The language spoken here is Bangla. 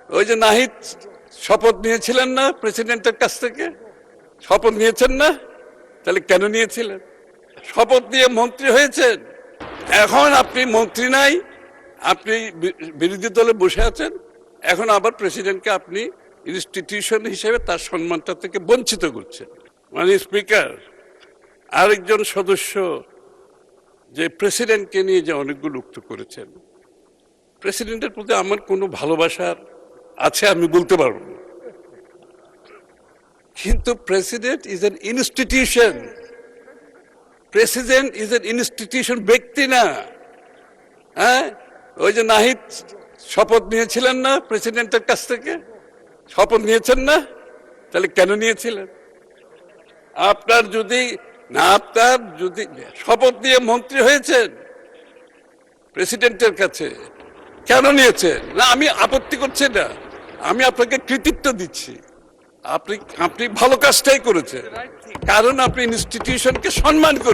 ওই যে নাহিদ শপথ নিয়েছিলেন না প্রেসিডেন্টের কাছ থেকে? শপথ নিয়েছেন না? তাহলে কেন নিয়েছিলেন? শপথ নিয়ে মন্ত্রী হয়েছেন, এখন আপনি মন্ত্রী নাই, আপনি বিরোধী দলে বসে আছেন, এখন আবার প্রেসিডেন্টকে আপনি ইনস্টিটিউশন হিসেবে তার সম্মানটা থেকে বঞ্চিত করছেন। মানে স্পিকার, আরেকজন সদস্য যে প্রেসিডেন্টকে নিয়ে যে অনেকগুলো উক্ত করেছেন, প্রেসিডেন্টের প্রতি আমার কোনো ভালোবাসার আছে আমি বলতে পারবো না, কিন্তু president is an institution. President is an institution, ব্যক্তি না। হ্যাঁ, ওই যে নাহিদ শপথ নিয়েছিলেন না প্রেসিডেন্টের কাছ থেকে? শপথ নিয়েছেন না? তাহলে কেন নিয়েছিলেন? আপনার যদি শপথ নিয়ে মন্ত্রী হয়েছেন প্রেসিডেন্টের কাছে, কেন নিয়েছেন? না, আমি আপত্তি করছি না, আমি আপনাকে কৃতিত্ব দিচ্ছি, আপনি ভালো কাজটাই করেছেন, কারণ আপনি ইনস্টিটিউশনকে সম্মান করেছেন।